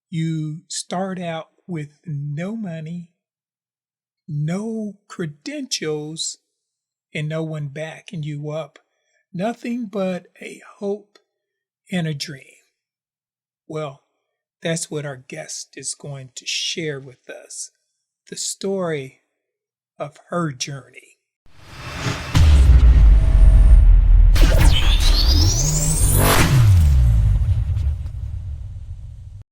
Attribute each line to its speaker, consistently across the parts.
Speaker 1: You start out with no money, no credentials, and no one backing you up. Nothing but a hope and a dream. Well, that's what our guest is going to share with us, the story of her journey.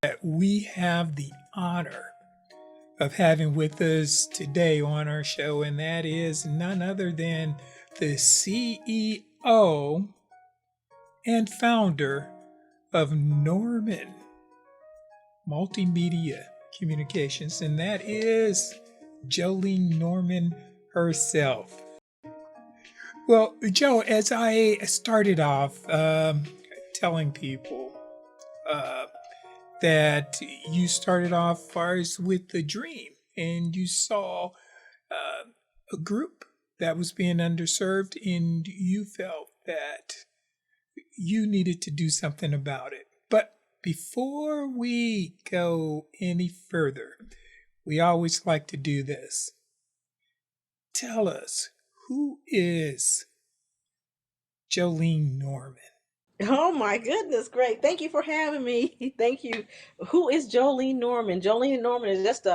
Speaker 1: That we have the honor of having with us today on our show, and that is none other than the CEO and founder of Norman Multimedia Communications, and that is Joleen Norman herself. Well, Joe, as I started off telling people uh, that you started off first with the dream and you saw a group that was being underserved and you felt that you needed to do something about it. But before we go any further, we always like to do this. Tell us, who is Joleen Norman?
Speaker 2: Oh my goodness, great. Thank you for having me. Thank you. Who is Joleen Norman? Joleen Norman is just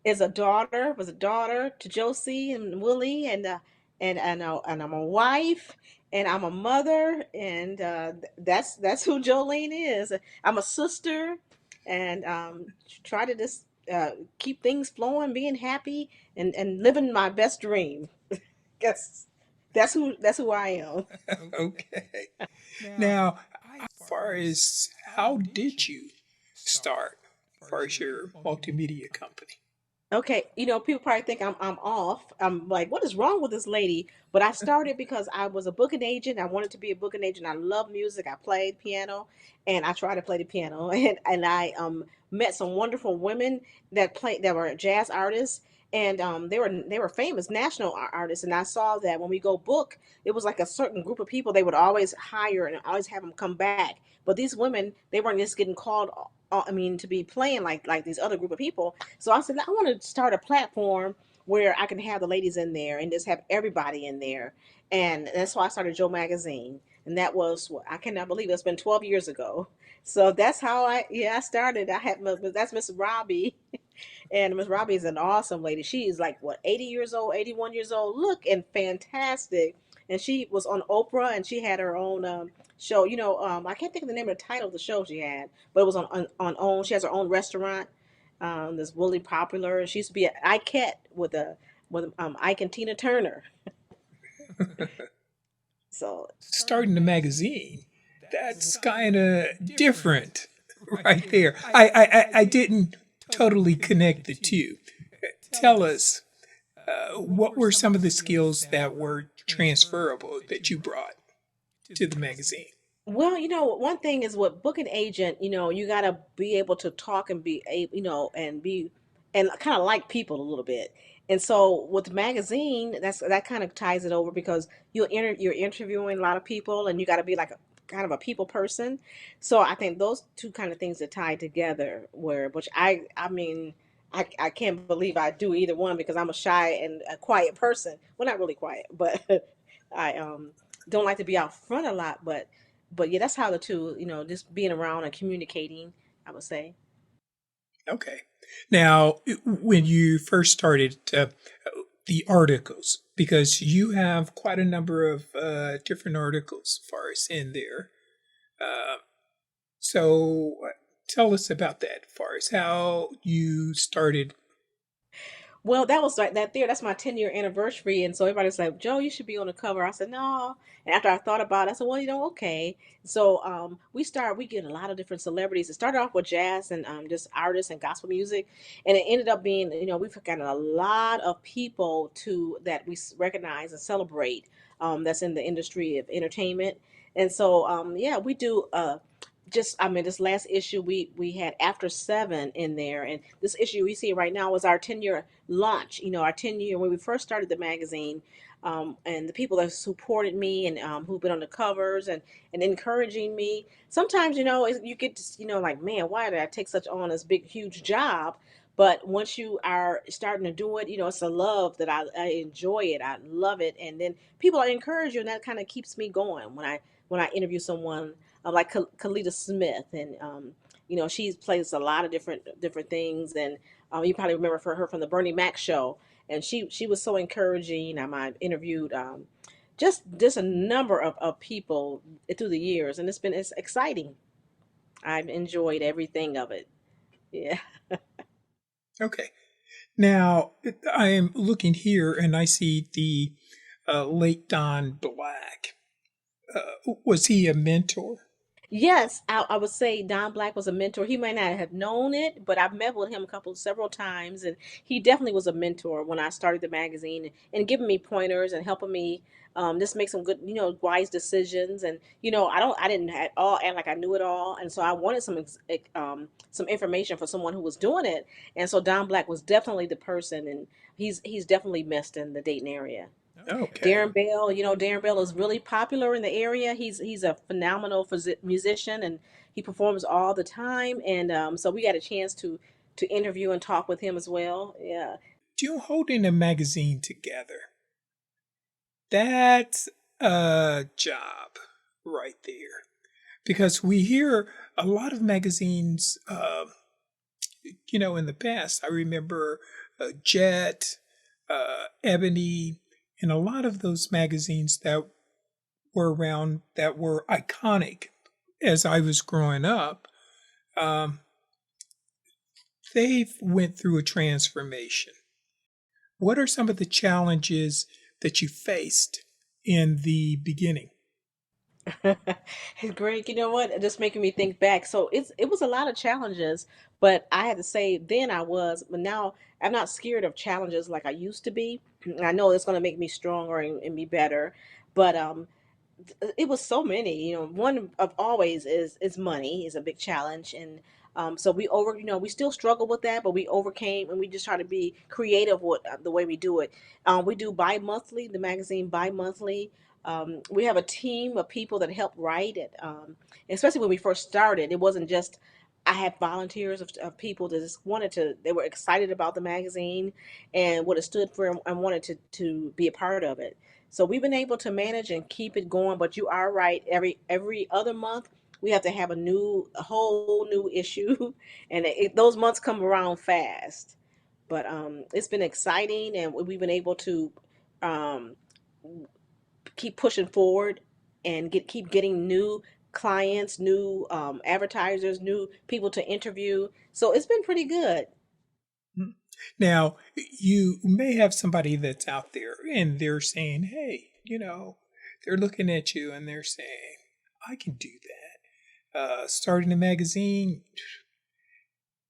Speaker 2: was a daughter to Josie and Willie and I'm a wife and I'm a mother and that's who Jolene is. I'm a sister and try to just keep things flowing, being happy and living my best dream. Guess that's who I am.
Speaker 1: Okay. Now, as far as how did you start as far as your multimedia company?
Speaker 2: Okay, people probably think I'm off. I'm like, what is wrong with this lady? But I started because I was a booking agent. I wanted to be a booking agent. I love music. I played piano, and I tried to play the piano, and I met some wonderful women that were jazz artists, and they were famous national artists. And I saw that when we go book, it was like a certain group of people they would always hire and always have them come back. But these women, they weren't just getting called. I mean, to be playing like these other group of people. So I said, I want to start a platform where I can have the ladies in there and just have everybody in there. And that's why I started Joe Magazine. And that was, I cannot believe it's been 12 years ago. So that's how I started. That's Miss Robbie. And Miss Robbie is an awesome lady. She is like, what, 80 years old, 81 years old, looking fantastic. And she was on Oprah and she had her own show. I can't think of the name of the title of the show she had, but it was on OWN. She has her own restaurant that's really popular. She used to be an Ike with Ike and Tina Turner. So
Speaker 1: Starting the magazine, that's kind of different right there. I didn't totally connect the two. Tell us, what were some of the skills that were transferable that you brought to the magazine?
Speaker 2: well, one thing is with booking agent, you gotta be able to talk and be able, and be and kind of like people a little bit. And so with the magazine, that kind of ties it over because you're interviewing a lot of people, and you got to be like a kind of a people person. So I think those two kind of things are tied together. Which I mean, I can't believe I do either one because I'm a shy and a quiet person. Well, not really quiet, but I don't like to be out front a lot, but yeah, that's how the two, just being around and communicating, I would say.
Speaker 1: Okay. Now, when you first started the articles, because you have quite a number of different articles as far as in there. Uh, so tell us about that, as far as how you started.
Speaker 2: Well, that was like that there. That's my 10-year anniversary, and so everybody's like, "Joe, you should be on the cover." I said, "No." And after I thought about it, I said, "Well, okay." So we get a lot of different celebrities. It started off with jazz and just artists and gospel music, and it ended up being, we've gotten a lot of people to that we recognize and celebrate. That's in the industry of entertainment, and so yeah, we do. I mean, this last issue we had After Seven in there, and this issue we see right now was our 10-year launch. Our 10-year when we first started the magazine. and the people that supported me and who've been on the covers and encouraging me. Sometimes, you get to, like, man, why did I take such on this big, huge job? But once you are starting to do it, it's a love that I enjoy it. I love it. And then people encourage you, and that kind of keeps me going when I interview someone like Kalita Smith, and she plays a lot of different things, and you probably remember for her from the Bernie Mac show, and she was so encouraging. I interviewed just a number of people through the years, and it's exciting. I've enjoyed everything of it. Yeah.
Speaker 1: Okay. Now, I am looking here and I see the late Don Black. Was he a mentor?
Speaker 2: Yes, I would say Don Black was a mentor. He might not have known it, but I've met with him several times, and he definitely was a mentor when I started the magazine and giving me pointers and helping me just make some good, wise decisions. And I didn't at all act like I knew it all, and so I wanted some information for someone who was doing it, and so Don Black was definitely the person, and he's definitely missed in the Dayton area.
Speaker 1: Okay.
Speaker 2: Darren Bell, Darren Bell is really popular in the area. He's a phenomenal musician, and he performs all the time. And so we got a chance to interview and talk with him as well. Yeah.
Speaker 1: You holding a magazine together, that's a job right there. Because we hear a lot of magazines, in the past. I remember Jet, Ebony, and a lot of those magazines that were around that were iconic as I was growing up. Um, they've went through a transformation. What are some of the challenges that you faced in the beginning?
Speaker 2: Greg, you know what? Just making me think back. So it was a lot of challenges, but I had to say then I was, but now I'm not scared of challenges like I used to be. I know it's going to make me stronger and be better, but it was so many. One of always is money is a big challenge, and so we still struggle with that, but we overcame, and we just try to be creative with the way we do it. We do bi-monthly, the magazine bi-monthly. We have a team of people that help write it, especially when we first started. It wasn't just I had volunteers of people that just they were excited about the magazine and what it stood for, and wanted to be a part of it. So we've been able to manage and keep it going, but you are right. Every other month we have to have a whole new issue, and those months come around fast. But it's been exciting, and we've been able to um, keep pushing forward and keep getting new clients, new advertisers, new people to interview. So it's been pretty good.
Speaker 1: Now, you may have somebody that's out there and they're saying, hey, they're looking at you and they're saying, I can do that. Starting a magazine,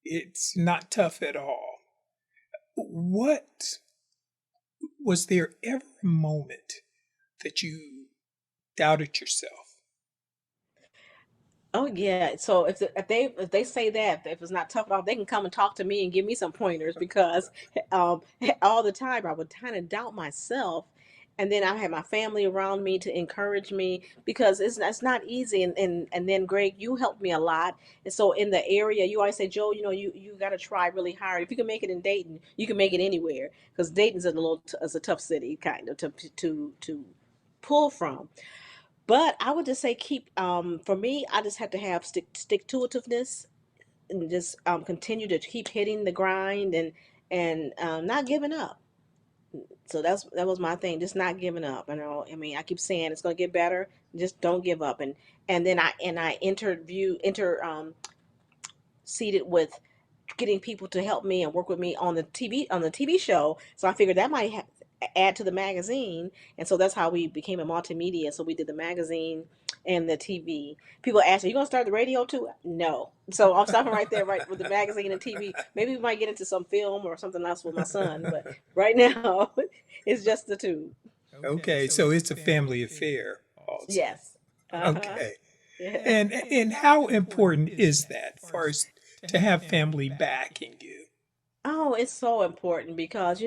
Speaker 1: it's not tough at all. What was there ever a moment that you doubted yourself?
Speaker 2: Oh yeah. So if they say that if it's not tough enough, they can come and talk to me and give me some pointers because um, all the time I would kind of doubt myself, and then I had my family around me to encourage me because it's not easy. And then Greg, you helped me a lot. And so in the area, you always say, Joe, you got to try really hard. If you can make it in Dayton, you can make it anywhere because Dayton's is a tough city kind of to pull from. But I would just say keep for me, I just have to have stick to itiveness and just continue to keep hitting the grind and not giving up. So that was my thing, just not giving up. I mean, I keep saying it's gonna get better. Just don't give up. And then I seated with getting people to help me and work with me on the TV show. So I figured that might add to the magazine, and so that's how we became a multimedia. So we did the magazine and the TV. People ask, "Are you gonna start the radio too?" No. So I'm stopping right there, right with the magazine and TV. Maybe we might get into some film or something else with my son, but right now it's just the two.
Speaker 1: Okay, so it's a family affair also.
Speaker 2: Yes. Uh huh.
Speaker 1: Okay.
Speaker 2: Yeah.
Speaker 1: And how important is that for us to have family backing you?
Speaker 2: Oh, it's so important because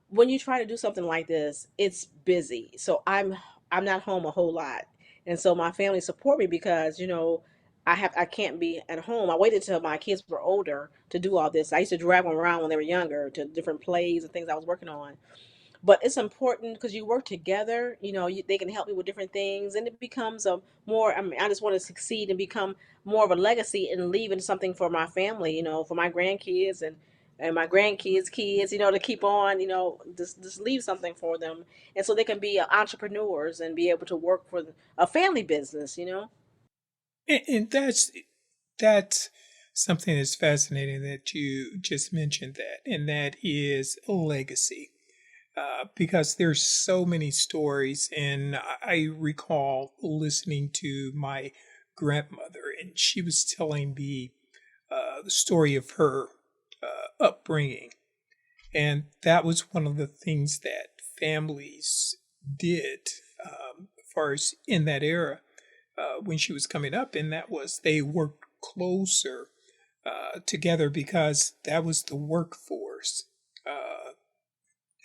Speaker 2: when you try to do something like this, it's busy. So I'm not home a whole lot. And so my family support me because, I can't be at home. I waited till my kids were older to do all this. I used to drag them around when they were younger to different plays and things I was working on. But it's important because you work together. They can help you with different things, and it becomes a more. I mean, I just want to succeed and become more of a legacy and leaving something for my family. For my grandkids and my grandkids' kids. To keep on. Just leave something for them, and so they can be entrepreneurs and be able to work for a family business.
Speaker 1: And that's something that's fascinating that you just mentioned that, and that is legacy. Because there's so many stories, and I recall listening to my grandmother, and she was telling the story of her upbringing, and that was one of the things that families did, as far as in that era when she was coming up, and that was they worked closer together because that was the workforce.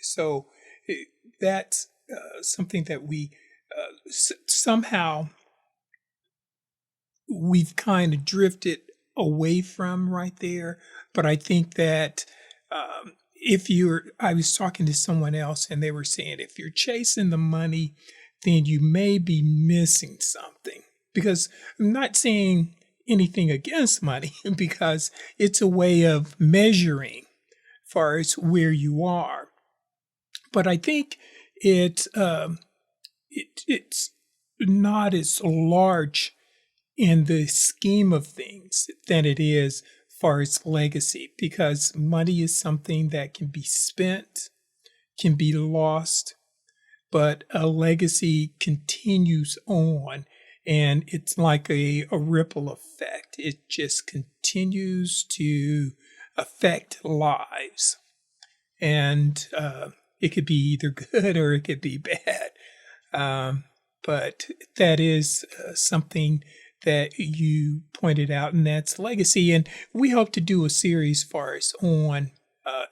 Speaker 1: So eh, that's something that we somehow we've kind of drifted away from right there. But I think that I was talking to someone else and they were saying if you're chasing the money, then you may be missing something. Because I'm not saying anything against money because it's a way of measuring far as where you are. But I think it's not as large in the scheme of things than it is far as legacy, because money is something that can be spent, can be lost, but a legacy continues on, and it's like a ripple effect. It just continues to affect lives. And it could be either good or it could be bad. But that is something that you pointed out, and that's legacy. And we hope to do a series far as on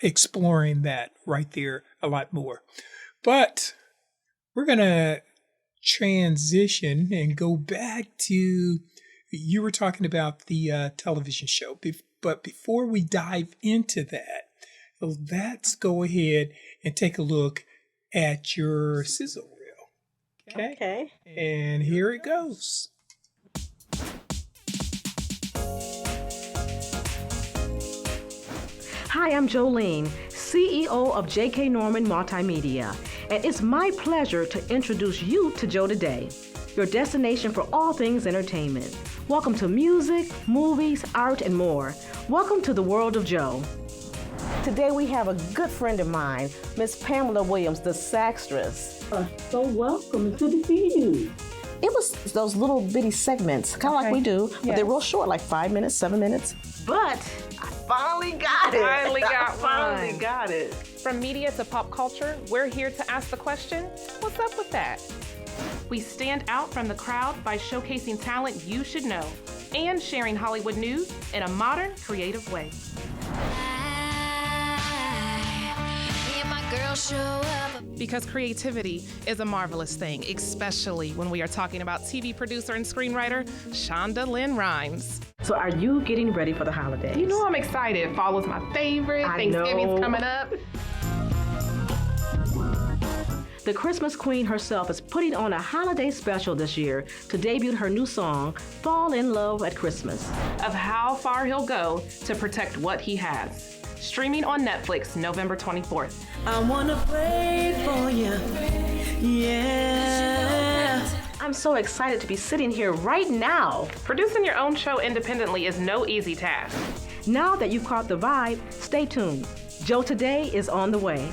Speaker 1: exploring that right there a lot more. But we're going to transition and go back to you were talking about the television show. But before we dive into that, let's go ahead and take a look at your sizzle reel. Okay?
Speaker 2: Okay.
Speaker 1: And here it goes.
Speaker 3: Hi, I'm Joleen, CEO of J.K.Norman Multimedia, and it's my pleasure to introduce you to Joe Today, your destination for all things entertainment. Welcome to music, movies, art, and more. Welcome to the world of Joe. Today we have a good friend of mine, Miss Pamela Williams, the saxtress.
Speaker 4: So welcome. It's good to see you.
Speaker 3: It was those little bitty segments, kind of like we do, but they're real short, like 5 minutes, 7 minutes. But I finally got it.
Speaker 5: Finally
Speaker 3: got it.
Speaker 5: From media to pop culture, we're here to ask the question, what's up with that? We stand out from the crowd by showcasing talent you should know and sharing Hollywood news in a modern, creative way. Because creativity is a marvelous thing, especially when we are talking about TV producer and screenwriter Shonda Lynn Rhimes.
Speaker 3: So are you getting ready for the holidays?
Speaker 5: You know I'm excited. Fall is my favorite. Thanksgiving's coming up.
Speaker 3: The Christmas Queen herself is putting on a holiday special this year to debut her new song, Fall in Love at Christmas.
Speaker 5: Of how far he'll go to protect what he has. Streaming on Netflix November 24th.
Speaker 4: I wanna pray for you. Yeah.
Speaker 3: I'm so excited to be sitting here right now.
Speaker 5: Producing your own show independently is no easy task.
Speaker 3: Now that you've caught the vibe, stay tuned. Joe Today is on the way.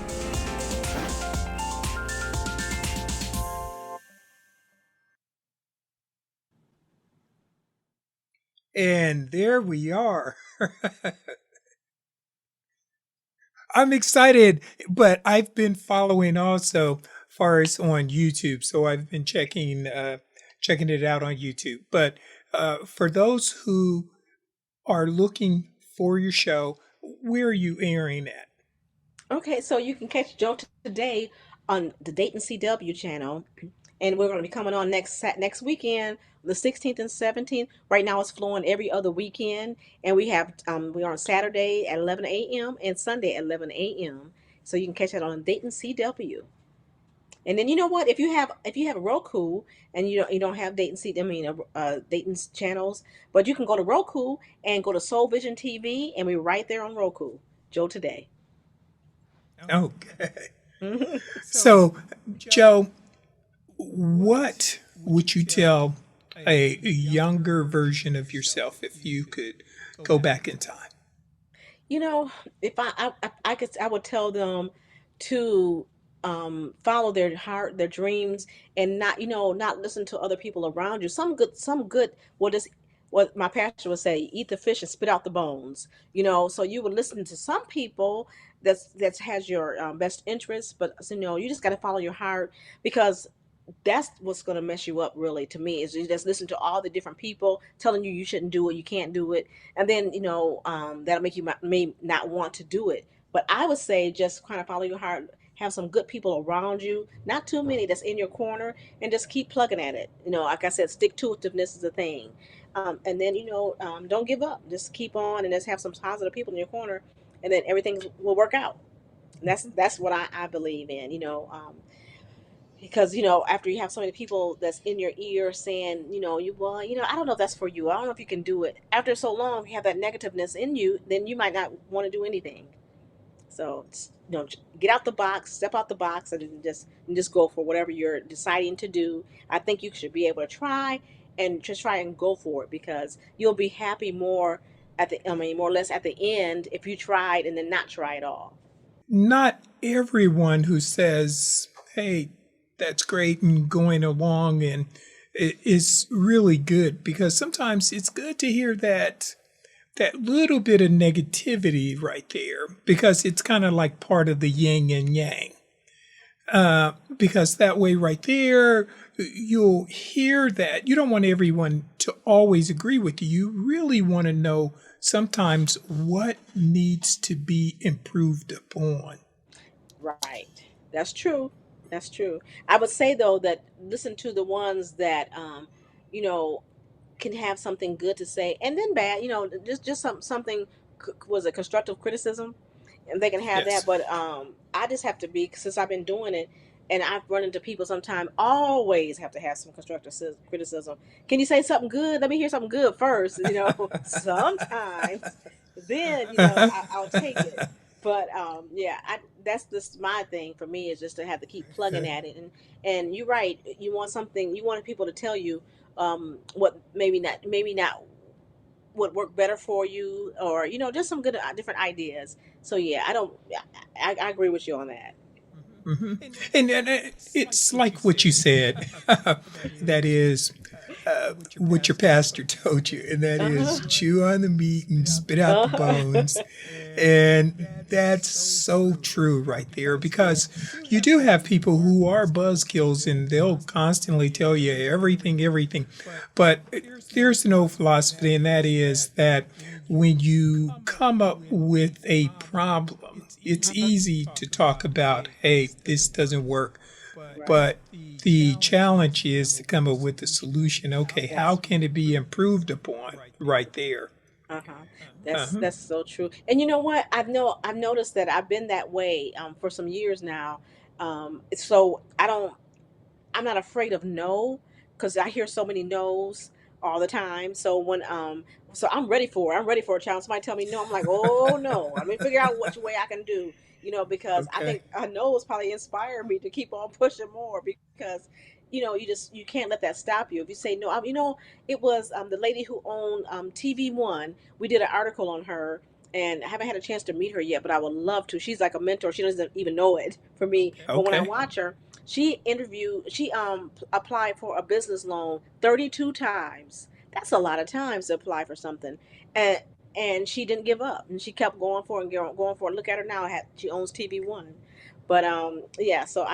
Speaker 1: And there we are. I'm excited, but I've been following also far as on YouTube, so I've been checking it out on YouTube. But for those who are looking for your show, where are you airing at?
Speaker 2: Okay, so you can catch Joe today on the Dayton CW channel, and we're going to be coming on next weekend, the 16th and 17th. Right now, it's flowing every other weekend, and we're on Saturday at 11 a.m. and Sunday at 11 a.m. So you can catch that on Dayton CW. And then you know what? If you have a Roku and you don't have Dayton's channels, but you can go to Roku and go to Soul Vision TV, and we're right there on Roku. Joe today.
Speaker 1: Okay.
Speaker 2: Hmm.
Speaker 1: So, Joe, what would you tell a younger version of yourself if you could go back in time?
Speaker 2: You know, if I would tell them to follow their heart, their dreams, and not listen to other people around you. Some good. What my pastor would say: eat the fish and spit out the bones. So you would listen to some people that has your best interests, but you just got to follow your heart, because that's what's going to mess you up, really, to me, is you just listen to all the different people telling you shouldn't do it, you can't do it, and then that'll make you may not want to do it. But I would say just kind of follow your heart, have some good people around you, not too many that's in your corner, and just keep plugging at it. Like I said, stick to itiveness is a thing. And then don't give up, just keep on, and just have some positive people in your corner, and then everything will work out. And that's what I believe in. Because after you have so many people that's in your ear saying, I don't know if that's for you, I don't know if you can do it, after so long, if you have that negativeness in you, then you might not want to do anything. So get out the box, step out the box, and just go for whatever you're deciding to do. I think you should be able to try, and just try and go for it, because you'll be happy more more or less at the end, if you tried and then not try at all.
Speaker 1: Not everyone who says, hey, that's great and going along and is really good, because sometimes it's good to hear that little bit of negativity right there, because it's kind of like part of the yin and yang. Because that way right there, you'll hear that. You don't want everyone to always agree with you. You really want to know sometimes what needs to be improved upon.
Speaker 2: Right. That's true. That's true. I would say though that listen to the ones that you know can have something good to say, and then bad. Just something, was a constructive criticism, and they can have that.
Speaker 1: Yes.
Speaker 2: But I just have to be, since I've been doing it, and I've run into people sometime. Always have to have some constructive criticism. Can you say something good? Let me hear something good first. Sometimes, then I'll take it. But yeah, that's just my thing. For me, is just to have to keep plugging
Speaker 1: Okay.
Speaker 2: at it. And you're right. You want something. You want people to tell you what maybe not would work better for you, or just some good different ideas. So yeah, I don't. I agree with you on that.
Speaker 1: Hmm. And it's like what you said. That is what your pastor told you, and that
Speaker 2: Uh-huh.
Speaker 1: is chew on the meat and spit out the
Speaker 2: Uh-huh.
Speaker 1: bones. And that's so true right there, because you do have people who are buzzkills and they'll constantly tell you everything, everything. But there's an old philosophy, and that is that when you come up with a problem, it's easy to talk about, hey, this doesn't work.
Speaker 2: Right.
Speaker 1: But the challenge is to come up with a solution. Okay, how
Speaker 2: That's
Speaker 1: can it be improved upon right there?
Speaker 2: uh-huh. That's
Speaker 1: Uh-huh.
Speaker 2: that's so true. And you know what? I've noticed that I've been that way for some years now. So I'm not afraid of no, because I hear so many no's all the time. So I'm ready for it. I'm ready for a challenge. Somebody tell me no, I'm like, oh no. Let me figure out which way I can do. Because I
Speaker 1: Okay.
Speaker 2: think a no has probably inspired me to keep on pushing more, because you can't let that stop you. If you say no, it was the lady who owned TV1. We did an article on her, and I haven't had a chance to meet her yet, but I would love to. She's like a mentor. She doesn't even know it for me, but when I
Speaker 1: Okay.
Speaker 2: watch her, she applied for a business loan 32 times. That's a lot of times to apply for something. And she didn't give up, and she kept going for it and going for it. Look at her now. She owns TV1. But yeah, so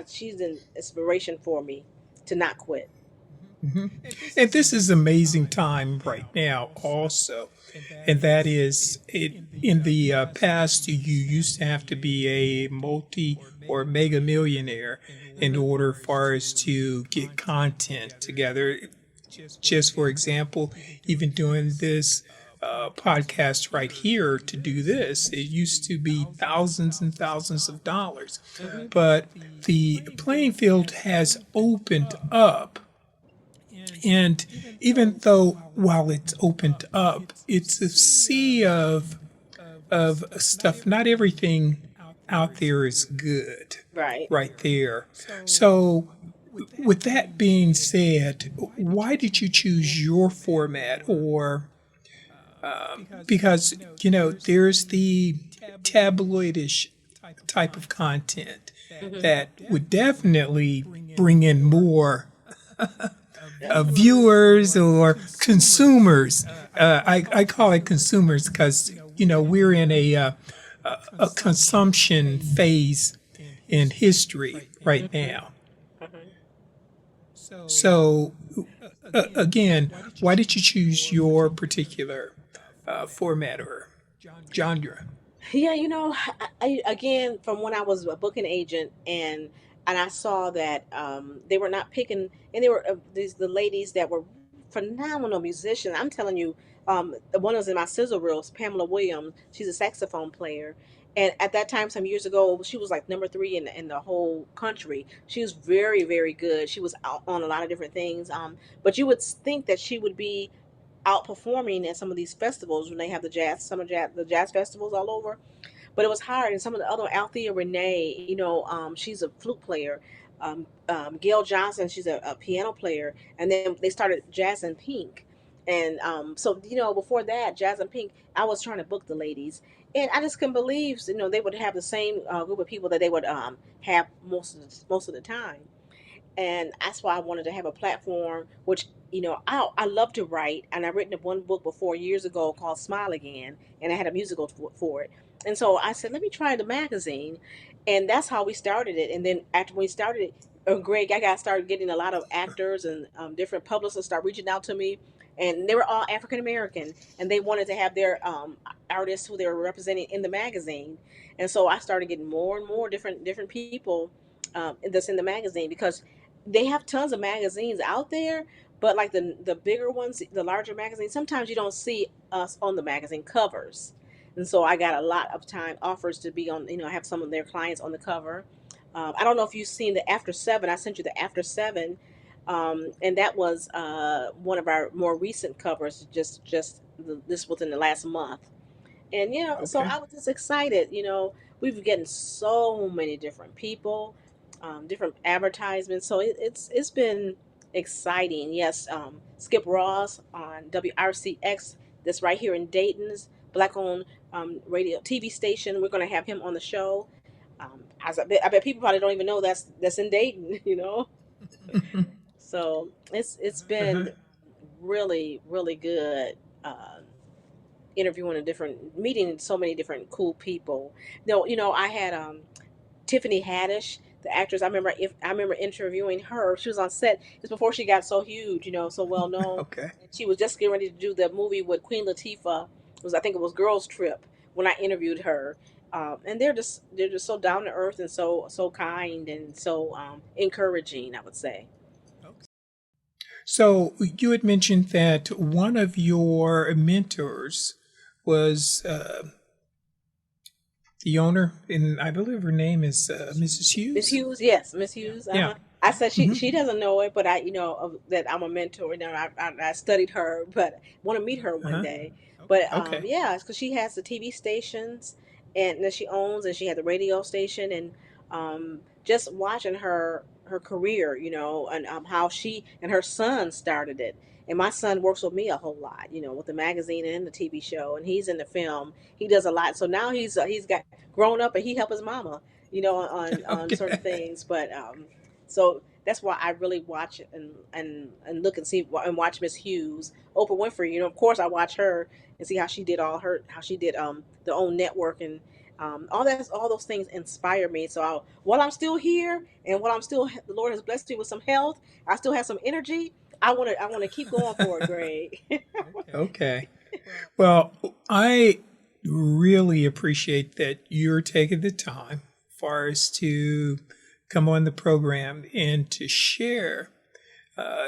Speaker 2: she's an inspiration for me to not quit.
Speaker 1: hmm And this is amazing time right now, also. And that is, in the past, you used to have to be a multi or mega millionaire in order for us to get content together. Just for example, even doing this podcast right here to do this, it used to be thousands and thousands of dollars.
Speaker 2: Hmm.
Speaker 1: But the playing field has opened up, and even though while it's opened up, it's a sea of stuff. Not everything out there is good
Speaker 2: Right.
Speaker 1: right there. So with that being said, why did you choose your format? Or because there's the tabloidish type of content
Speaker 2: Hmm.
Speaker 1: that would definitely bring in more viewers or consumers. I call it consumers because we're in a consumption phase in history right now. So again, why did you choose your particular format or genre?
Speaker 2: Yeah, again, from when I was a booking agent, and I saw that they were not picking, and they were the ladies that were phenomenal musicians. I'm telling you, the one was in my sizzle reels, Pamela Williams. She's a saxophone player, and at that time, some years ago, she was like number three in the whole country. She was very, very good. She was out on a lot of different things, but you would think that she would be outperforming at some of these festivals when they have the the jazz festivals all over, but it was hard. And some of the other, Althea Renee, she's a flute player. Gail Johnson, she's a piano player. And then they started Jazz and Pink. And so, before that, Jazz and Pink, I was trying to book the ladies. And I just couldn't believe, they would have the same group of people that they would have most of the time. And that's why I wanted to have a platform, which I love to write, and I've written one book before years ago called Smile Again, and I had a musical for it. And so I said, let me try the magazine, and that's how we started it. And then after we started it, Greg, I got started getting a lot of actors and different publicists start reaching out to me, and they were all African American, and they wanted to have their artists who they were representing in the magazine. And so I started getting more and more different people that's in the magazine, because they have tons of magazines out there, but like the bigger ones, the larger magazines, sometimes you don't see us on the magazine covers. And so I got a lot of time offers to be on, have some of their clients on the cover. I don't know if you've seen the After Seven. I sent you the After Seven, and that was one of our more recent covers, this within the last month. And so
Speaker 1: Okay.
Speaker 2: I was just excited. We've been getting so many different people, different advertisements. So it's been exciting. Yes, Skip Ross on WRCX, that's right here in Dayton's black-owned radio TV station. We're going to have him on the show. As I bet people probably don't even know that's in Dayton. So it's
Speaker 1: Uh-huh.
Speaker 2: been really, really good. Interviewing a different, meeting so many different cool people. No, I had Tiffany Haddish, the actress. I remember interviewing her. She was on set just before she got so huge, so well known.
Speaker 1: Okay.
Speaker 2: And she was just getting ready to do the movie with Queen Latifah. I think it was Girls Trip when I interviewed her. And they're just so down to earth and so kind and so encouraging, I would say.
Speaker 1: So you had mentioned that one of your mentors was the owner, and I believe her name is Mrs.
Speaker 2: Miss
Speaker 1: Hughes.
Speaker 2: Hughes, yes, Miss Hughes.
Speaker 1: Yeah.
Speaker 2: I said she
Speaker 1: hmm
Speaker 2: she doesn't know it, but that I'm a mentor. I studied her, but want to meet her one
Speaker 1: Uh-huh.
Speaker 2: day. But
Speaker 1: Okay.
Speaker 2: yeah, because she has the TV stations and that she owns, and she had the radio station, and just watching her career, and how she and her son started it. And my son works with me a whole lot, with the magazine and the TV show, and he's in the film. He does a lot. So now he's got grown up, and he help his mama, on certain
Speaker 1: Okay.
Speaker 2: things. But so that's why I really watch it and look and see and watch Miss Hughes, Oprah Winfrey. Of course I watch her and see how she did the own network, and all those things inspire me. So while I'm still here, and while the Lord has blessed me with some health, I still have some energy. I want to keep going for it, Greg.
Speaker 1: Okay. Well, I really appreciate that you're taking the time for us to come on the program and to share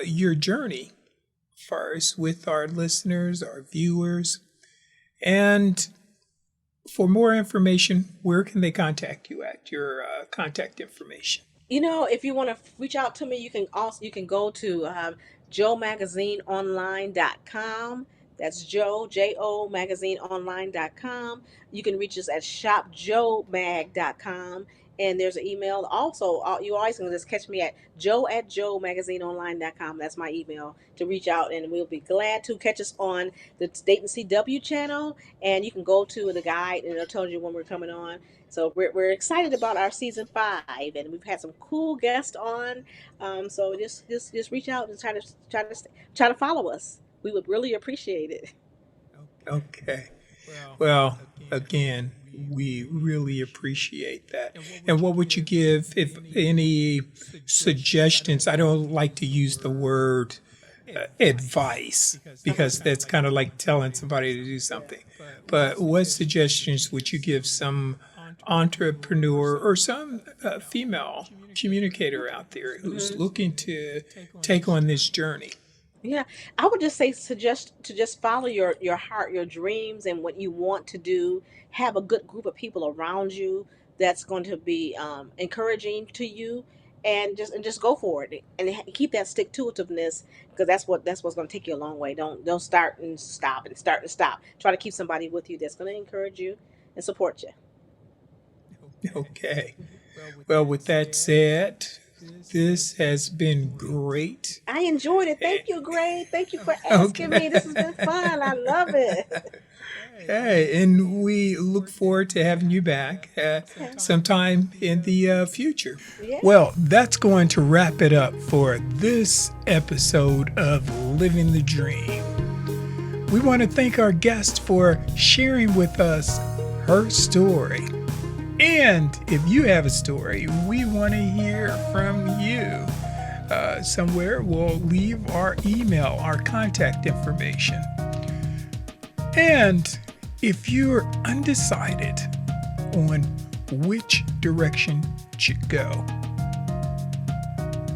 Speaker 1: your journey for us with our listeners, our viewers. And for more information, where can they contact you at? Your contact information.
Speaker 2: If you want to reach out to me, you can go to joemagazineonline.com. That's J-O magazineonline.com. You can reach us at shopjoemag.com. And there's an email. Also, you always can just catch me at joe@joemagazineonline.com. That's my email to reach out, and we'll be glad to catch us on the Dayton CW channel. And you can go to the guide, and it'll tell you when we're coming on. So we're excited about our season 5, and we've had some cool guests on. So just reach out and try to follow us. We would really appreciate it.
Speaker 1: Okay. Well, again, we really appreciate that. And what would you give, if any suggestions? I don't like to use the word advice, because that's kind of like telling somebody to do something. But what suggestions would you give some entrepreneur or some female communicator out there who's looking to take on this journey?
Speaker 2: Yeah, I would just say suggest to just follow your heart, your dreams, and what you want to do. Have a good group of people around you that's going to be encouraging to you, and just go for it, and keep that stick to itiveness, because that's what's going to take you a long way. Don't start and stop and start and stop. Try to keep somebody with you that's going to encourage you and support you.
Speaker 1: Okay. Well, with that said, this has been great.
Speaker 2: I enjoyed it. Thank you, Greg. Thank you for asking me. This has been fun. I love it.
Speaker 1: Okay, and we look forward to having you back sometime in the future.
Speaker 2: Yeah.
Speaker 1: Well, that's going to wrap it up for this episode of Living the Dream. We want to thank our guest for sharing with us her story. And if you have a story, we want to hear from you. Somewhere we'll leave our email, our contact information. And if you're undecided on which direction to go,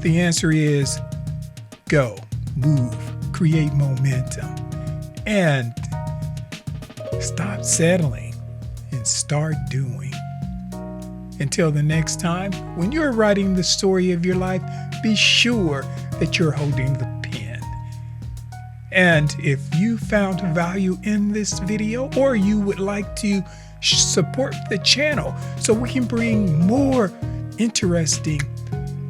Speaker 1: the answer is go, move, create momentum, and stop settling and start doing. Until the next time, when you're writing the story of your life, be sure that you're holding the pen. And if you found value in this video, or you would like to support the channel so we can bring more interesting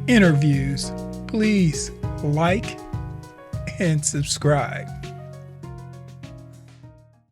Speaker 1: interviews, please like and subscribe.